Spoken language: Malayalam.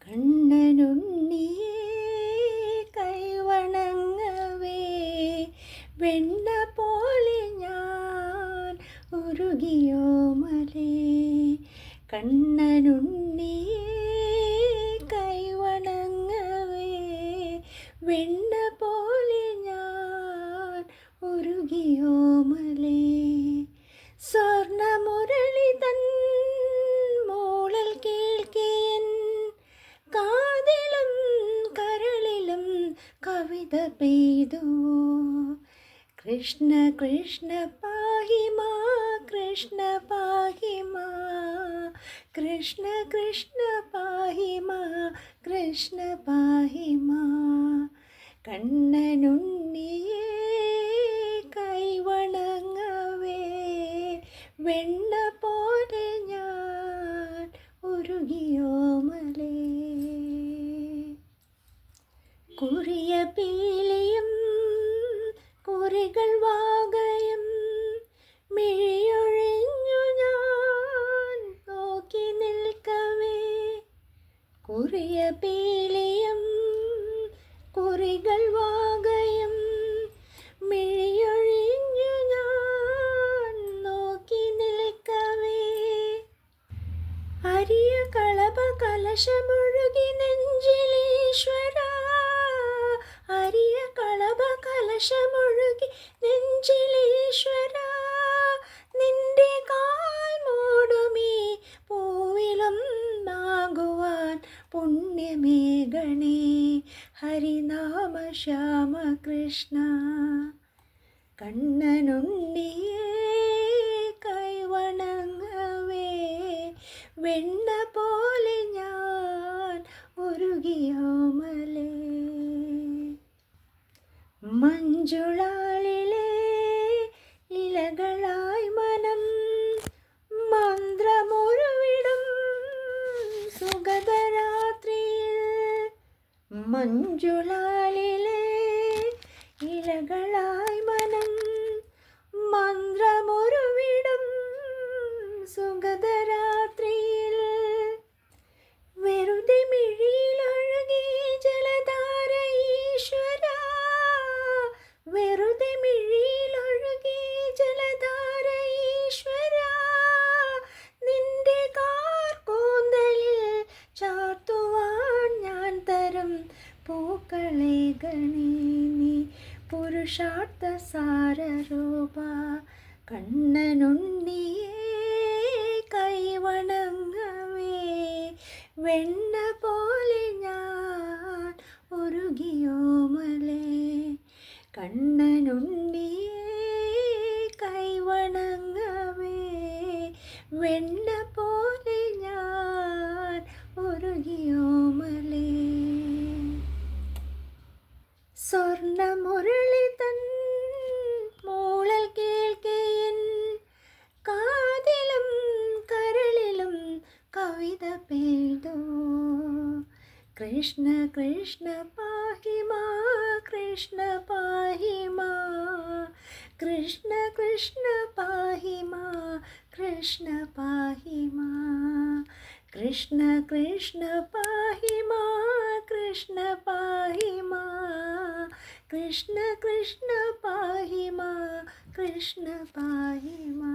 കണ്ണനുണ്ണിയേ കൈവണങ്ങവേ വെണ്ണ പോലെ ഞാൻ ഉരുകിയോ മലേ. കണ്ണനുണ്ണിയേ കൈവണങ്ങവേ വെണ്ണ പോലെ ഞാൻ ഉരുകിയോ മലേ. സ്വർണമുരളി തൻ മോളൽ കേൾക്കേൻ കാതിലും കരളിലും കവിത പെയ്തു. കൃഷ്ണ കൃഷ്ണ പാഹി മാ കൃഷ്ണ പാഹി മാ കൃഷ്ണ കൃഷ്ണ പാഹി മാ കൃഷ്ണ പാഹി മാ. കണ്ണനുണ്ണിയേ കൈവണങ്ങവേ വെണ്ണ പോലെ ഞാൻ ഉരുകിയോ മലേ. കുറിയ പീലിയും കുറികൾ വാകയും മിഴിയൊഴിഞ്ഞു ഞാൻ നോക്കി നിൽക്കവേ. കുറിയ പീലിയും കുറികൾ വാകയും മിഴിയൊഴിഞ്ഞു ഞാൻ നോക്കി നിൽക്കവേ. അരിയ കളഭ കലശമൊഴുകി നെഞ്ചിലീശ്വര അരിയ കളഭ കലശമൊഴുകി നെഞ്ചിലീശ്വര. നിന്റെ കാൽ മൂടുമീ പൂവിലും നാകുവാൻ പുണ്യമേകണേ ഹരിനാമ ശ്യാമ കൃഷ്ണ. കണ്ണനുണ്ണിയേ കൈവണങ്ങവേ വെണ്ണ പോലെ ഞാൻ ഉരുകിയോ മലേ. മഞ്ജുളാളിലെ ഇലകളായി മനം മന്ത്രമുരുവിടും സുഗതരാത്രിയിൽ. മഞ്ജുളാളിലെ ഇലകളായി മനം മന്ത്രമുരുവിടും സുഗതരാത്രിയിൽ. വെറുതെ മിഴിയിലൊഴുകി ജലധാര ഈശ്വര വെറുതെ മിഴിയിലൊഴുകി ജലധാര ഈശ്വര. നിന്റെ കാർകൂന്തലിൽ ചാർത്തുവാൻ ഞാൻ തരും പൂക്കളെ ഗണേ നീ പുരുഷാർത്ഥ സാരരൂപ. കണ്ണനുണ്ണിയേ കൈവണങ്ങവേ വെണ്ണ പോലെ ഞാൻ ഉരുകിയോ മലേ. കണ്ണനുണ്ണിയേ കൈവണങ്ങവേ വെണ്ണ പോലെ ഞാൻ ഉരുകിയോ മലേ. സ്വർണമുരളി തൻ മോളൽ കേൾക്കേൻ കാതിലും കരളിലും കവിത പെയ്തു. കൃഷ്ണ കൃഷ്ണ പാഹി മാ കൃഷ്ണ പാഹി മാ കൃഷ്ണ കൃഷ്ണ പാഹി മാ കൃഷ്ണ പാഹി മാ കൃഷ്ണ കൃഷ്ണ പാഹി മാ കൃഷ്ണ പാഹി മാ കൃഷ്ണ കൃഷ്ണ പാഹി മാ കൃഷ്ണ പാഹി മാ.